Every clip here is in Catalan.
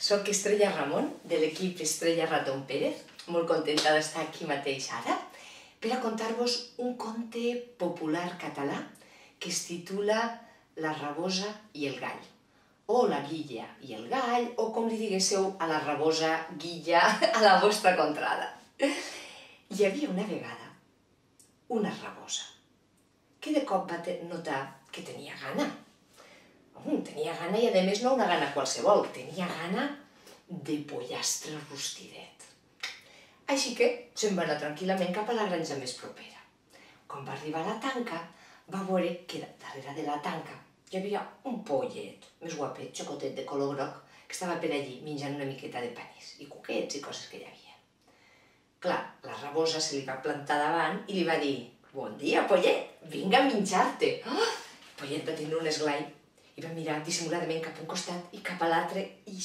Soc Estrella Ramon, de l'equip Estrella Ratón Pérez, molt contenta d'estar aquí mateix ara, per a contar-vos un conte popular català que es titula La rabosa i el gall, o La guilla i el gall, o com li diguéssiu a la rabosa guilla a la vostra contrada. Hi havia una vegada una rabosa que de cop va notar que tenia gana. Tenia gana i a més no una gana qualsevol, tenia gana de pollastre rostidet. Així que se'n va anar tranquil·lament cap a la granja més propera. Quan va arribar a la tanca, va veure que darrere de la tanca hi havia un pollet més guapet, xocotet de color groc, que estava per allí menjant una miqueta de panís i cuquets i coses que hi havia. Clar, la rabosa se li va plantar davant i li va dir: «Bon dia, pollet, vinga a menjar-te!» El pollet va tenir un esglai i va mirar dissimuladament cap a un costat i cap a l'altre i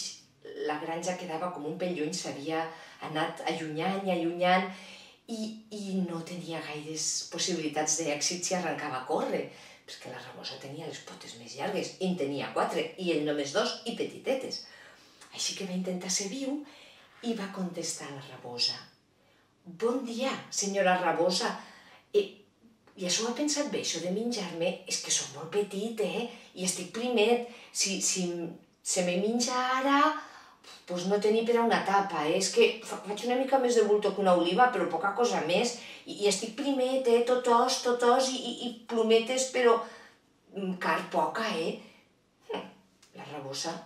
la granja quedava com un pèl lluny, s'havia anat allunyant i allunyant i no tenia gaires possibilitats d'èxit si arrencava a córrer, perquè la rabosa tenia les potes més llargues i en tenia 4 i ell només 2 i petitetes. Així que va intentar ser viu i va contestar a la rabosa: «Bon dia, senyora rabosa, i això ho ha pensat bé, això de menjar-me? És que soc molt petit, i estic primet. Si se me menja ara, doncs no té ni per a una tapa, És que faig una mica més de bulto que una oliva, però poca cosa més. I estic primet, tot os i plometes, però carn poca, La rabosa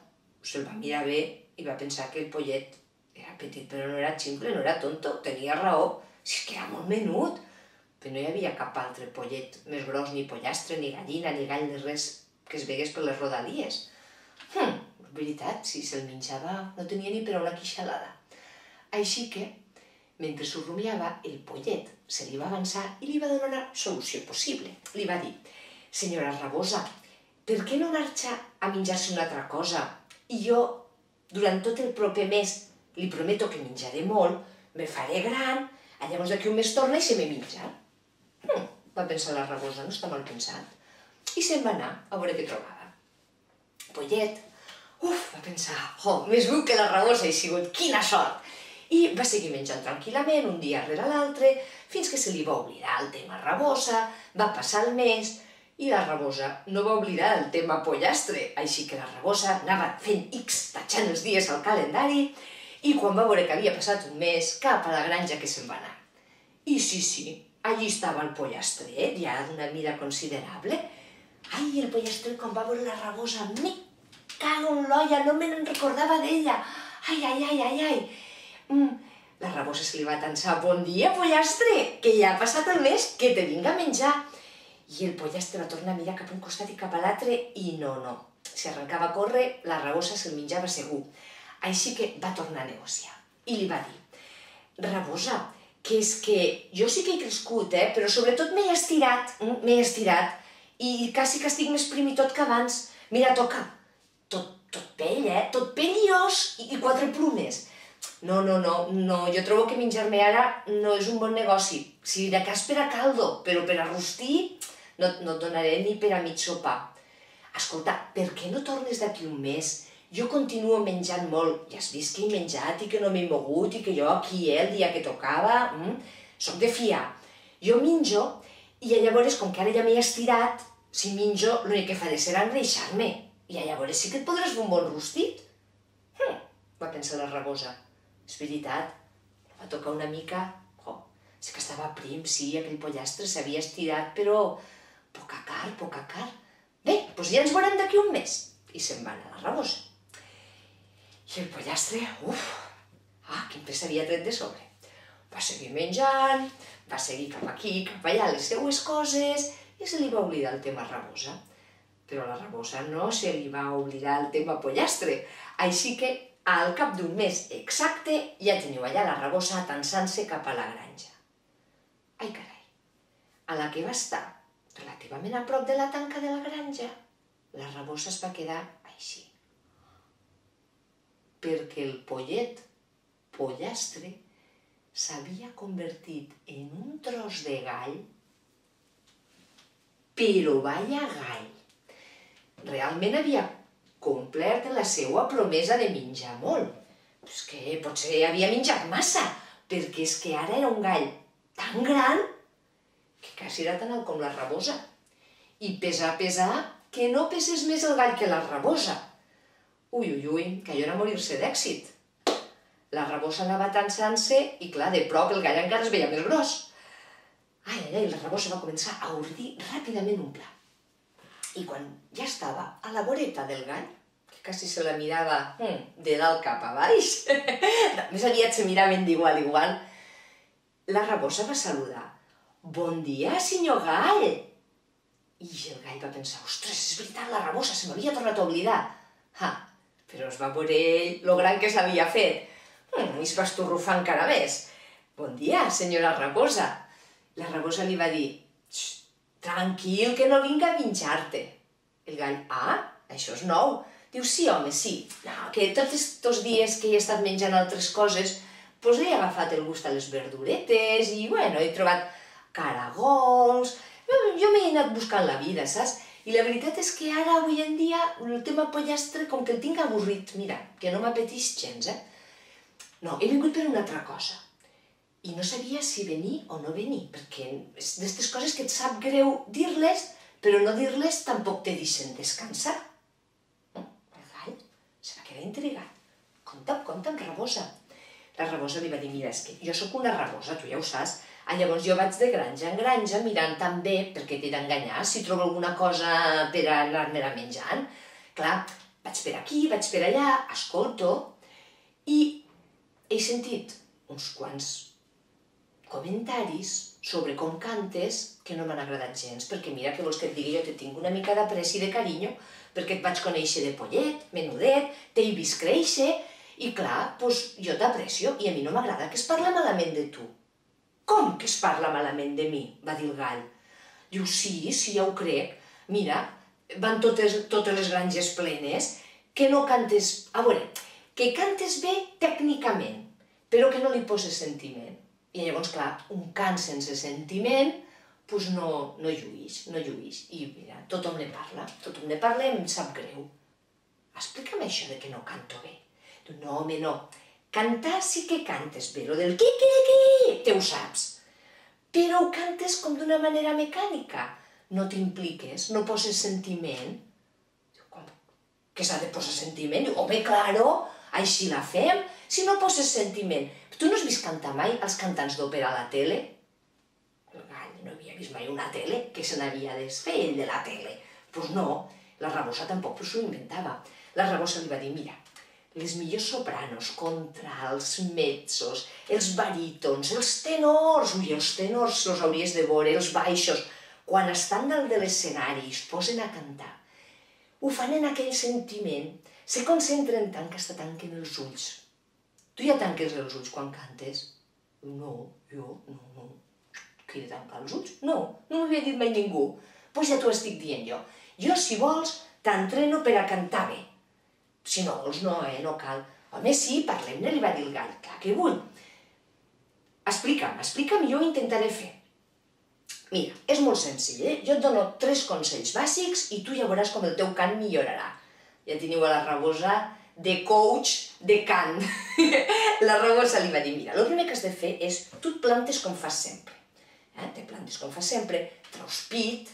se'l va mirar bé i va pensar que el pollet era petit, però no era ximple, no era tonto, tenia raó, si és que era molt menut. Però no hi havia cap altre pollet més gros, ni pollastre, ni gallina, ni gall, ni res que es vegués per les rodalies. És veritat, si se'l menjava no tenia ni per a una queixalada. Així que, mentre s'ho rumiava, el pollet se li va avançar i li va donar una solució possible. Li va dir: «Senyora rabosa, per què no marxa a menjar-se una altra cosa? I jo, durant tot el proper mes, li prometo que menjaré molt, me faré gran, llavors d'aquí un mes torna i se me menja». Va pensar la rabosa, no està mal pensat. I se'n va anar a veure què trobava. El pollet, va pensar: més viu que la rabosa he sigut, quina sort! I va seguir menjant tranquil·lament, un dia rere l'altre, fins que se li va oblidar el tema rabosa, va passar el mes, i la rabosa no va oblidar el tema pollastre, així que la rabosa anava fent X, tatxant els dies al calendari, i quan va veure que havia passat un mes, cap a la granja que se'n va anar. I sí, allí estava el pollastre, ja d'una mida considerable. Ai, el pollastre, quan va veure la rabosa, me cago en l'olla, no me'n recordava d'ella. Ai. La rabosa se li va atansar: «Bon dia, pollastre, que ja ha passat el mes, que te vinga a menjar». I el pollastre va tornar a mirar cap a un costat i cap a l'altre i no. Si arrencava a córrer, la rabosa se'l menjava segur. Així que va tornar a negociar i li va dir: «Rabosa, que és que jo sí que he crescut, però sobretot m'he estirat, i quasi que estic més prim i tot que abans. Mira, toca, tot pell, tot pell i os i 4 plomes. No, jo trobo que menjar-me ara no és un bon negoci. Si de cas per a caldo, però per a rostir no et donaré ni per a mig sopar. Escolta, per què no tornes d'aquí un mes? Jo continuo menjant molt, ja has vist que he menjat i que no m'he mogut i que jo aquí, el dia que tocava, soc de fiar. Jo menjo i llavors, com que ara ja m'he estirat, si menjo, l'únic que faré serà engreixar-me. I llavors sí que et podràs fer un bon rostit». Va pensar la rabosa. És veritat, va tocar una mica. És que estava prim, sí, aquell pollastre s'havia estirat, però poca carn. Bé, doncs ja ens veurem d'aquí un mes. I se'n va anar la rabosa. I el pollastre, quin pes s'havia tret de sobre. Va seguir menjant, va seguir cap aquí, cap allà, les seues coses, i se li va oblidar el tema rabosa. Però a la rabosa no se li va oblidar el tema pollastre, així que al cap d'un mes exacte ja teniu allà la rabosa atansant-se cap a la granja. Ai, carai, a la que va estar relativament a prop de la tanca de la granja, la rabosa es va quedar així. Perquè el pollastre s'havia convertit en un tros de gall, però vaya gall. Realment havia complert la seva promesa de menjar molt. És que potser havia menjat massa, perquè és que ara era un gall tan gran que quasi era tan alt com la rabosa. I pesar, que no pesés més el gall que la rabosa. Ui, que allò era morir-se d'èxit. La rabosa anava tensant-se i, clar, de prop el gall encara es veia més gros. La rabosa va començar a ordir ràpidament un pla. I quan ja estava a la voreta del gall, que quasi se la mirava de dalt cap a baix, més aviat se miraven d'igual a igual, la rabosa va saludar. «Bon dia, senyor gall!» I el gall va pensar, «Ostres, és veritat, la rabosa, se m'havia tornat a oblidar!» Però es va veure ell lo gran que s'havia fet. I es va estorrufar encara més. «Bon dia, senyora rabosa!» La rabosa li va dir, «Tranquil, que no vinc a menjar-te». El gall, això és nou. Diu, «Sí, home, sí. Que tots aquests dies que he estat menjant altres coses, doncs he agafat el gust a les verduretes i, he trobat caragols. Jo m'he anat buscant la vida, saps? I la veritat és que ara, avui en dia, el tema pollastre, com que el tinc avorrit, mira, que no m'apeteix gens, No, he vingut per una altra cosa. I no sabia si venir o no venir, perquè és d'aquestes coses que et sap greu dir-les, però no dir-les tampoc te deixen descansar. El gall se va quedar intrigat. Compta'm, rabosa. La rabosa li va dir, mira, és que jo sóc una rabosa, tu ja ho saps. Llavors jo vaig de granja en granja mirant també, perquè t'he d'enganyar, si trobo alguna cosa per anar-me-la menjant. Clar, vaig per aquí, vaig per allà, escolto, i he sentit uns quants comentaris sobre com cantes que no m'han agradat gens, perquè mira, que vols que et digui, jo te tinc una mica d'apreci i de carinyo, perquè et vaig conèixer de pollet, menudet, t'he vist créixer, i clar, doncs jo t'aprecio, i a mi no m'agrada que es parla malament de tu. Com que es parla malament de mi? Va dir el gall. Diu, sí, ja ho crec. Mira, van totes les granges plenes, que no cantes... A veure, que cantes bé tècnicament, però que no li poses sentiment. I llavors, clar, un cant sense sentiment, doncs no lluïx. I mira, tothom ne parla i em sap greu. Explica'm això de que no canto bé. Diu, no, home, no. Cantar sí que cantes bé, lo del qui, te ho saps. Però ho cantes com d'una manera mecànica. No t'impliques, no poses sentiment. Diu, com? Que s'ha de posar sentiment? Diu, home, claro, així la fem. Si no poses sentiment. Tu no has vist cantar mai els cantants d'òpera a la tele? El gall no havia vist mai una tele, que se n'havia desfer ell de la tele. Doncs no, la rabosa tampoc s'ho inventava. La rabosa li va dir, mira, les millors sopranos, contrals, mezzos, els barítons, els tenors, els tenors els hauries de veure, els baixos, quan estan dalt de l'escenari i es posen a cantar, ho fan en aquell sentiment, se concentren tant que hasta tanquen els ulls. Tu ja tanques els ulls quan cantes? No, jo no. Què he de tancar els ulls? No m'havia dit mai ningú. Doncs ja t'ho estic dient jo. Jo, si vols, t'entreno per a cantar bé. Si no vols, no cal. Home, sí, parlem-ne, li va dir el gall. Clar que vull. Explica'm, i jo ho intentaré fer. Mira, és molt senzill, Jo et dono 3 consells bàsics i tu ja veuràs com el teu cant millorarà. Ja teniu a la rabosa de coach de cant. La rabosa li va dir, mira, el primer que has de fer és, tu et plantes com fas sempre. Te plantes com fas sempre, treus pit,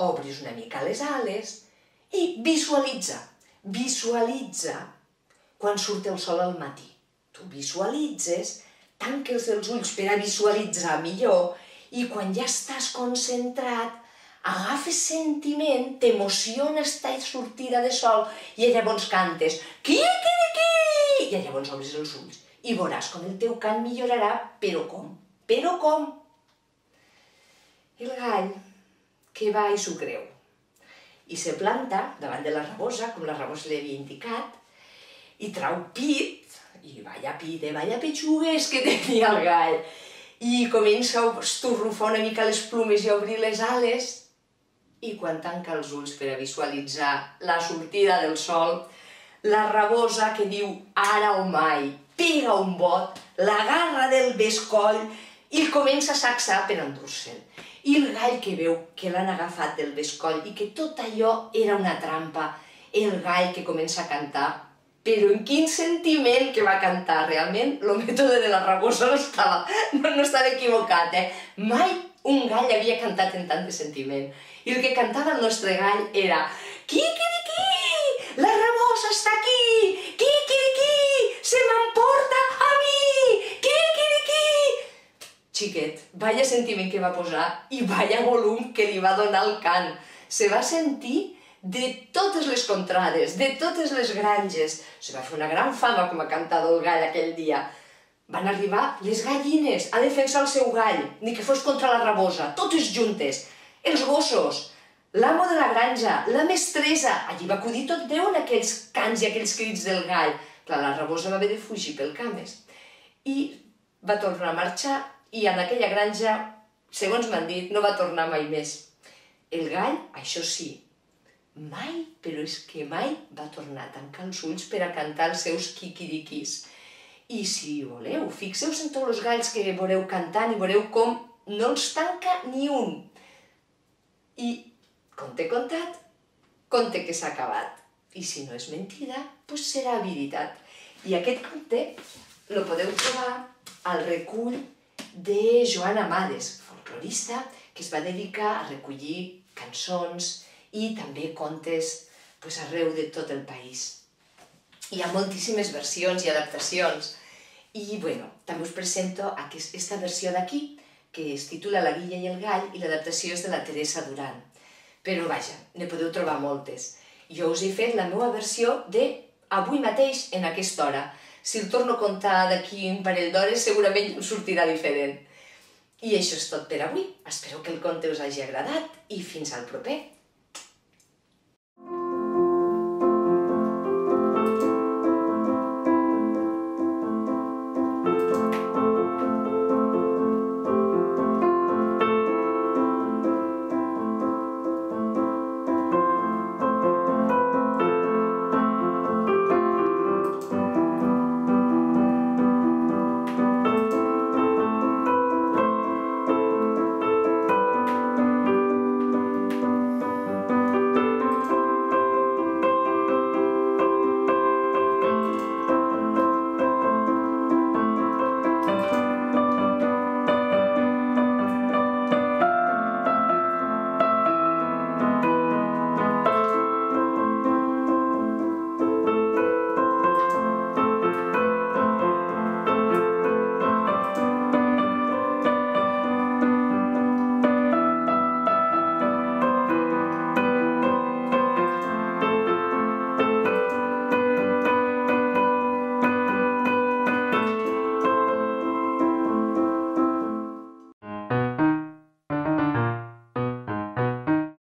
obris una mica les ales i visualitza quan surt el sol al matí. Tu visualitzes, tanques els ulls per a visualitzar millor i quan ja estàs concentrat, agafes sentiment, t'emociona estar sortida de sol i llavors cantes qui, i llavors obres els ulls i veuràs com el teu cant millorarà, però com? El gall que va i s'ho creu i se planta davant de la rabosa, com la rabosa li havia indicat, i trau pit, i vaya petxugues que tenia el gall, i comença a estorrufar una mica les plumes i a obrir les ales, i quan tanca els ulls per a visualitzar la sortida del sol, la rabosa que diu ara o mai, pega un bot, l'agarra del bescoll i comença a sacsar per endur-se'l. I el gall que veu que l'han agafat del bescoll i que tot allò era una trampa, el gall que comença a cantar, però en quin sentiment que va cantar, realment el mètode de la Rabosa no estava equivocat, Mai un gall havia cantat amb tant de sentiment. I el que cantava el nostre gall era «Quiquiriquí! La Rabosa està aquí! Quiquiriquí! Se m'emporta a mi! Quiquiriquí!» Xiquet, vaya sentiment que va posar i vaya volum que li va donar el cant. Se va sentir de totes les contrades, de totes les granges. Se va fer una gran fama com a cantador el gall aquell dia. Van arribar les gallines a defensar el seu gall, ni que fos contra la Rabosa, totes juntes. Els gossos, l'amo de la granja, la mestressa. Allí va acudir tot Déu en aquells cants i aquells crits del gall. Clar, la Rabosa va haver de fugir pel cames. I va tornar a marxar i en aquella granja, segons m'han dit, no va tornar mai més. El gall, això sí, mai, però és que mai va tornar a tancar els ulls per a cantar els seus quiquiriquis. I si voleu, fixeu-vos en tots els galls que veureu cantant i veureu com no els tanca ni un. I conte contat, conte que s'ha acabat. I si no és mentida, doncs serà veritat. I aquest conte el podeu trobar al recull de Joan Amades, folclorista, que es va dedicar a recollir cançons i també contes arreu de tot el país. Hi ha moltíssimes versions i adaptacions. I, també us presento aquesta versió d'aquí, que es titula La Guilla i el Gall, i l'adaptació és de la Teresa Duran. Però, vaja, ne podeu trobar moltes. Jo us he fet la meva versió d'avui mateix, en aquesta hora. Si el torno a contar d'aquí un parell d'hores, segurament em sortirà diferent. I això és tot per avui. Espero que el conte us hagi agradat i fins al proper.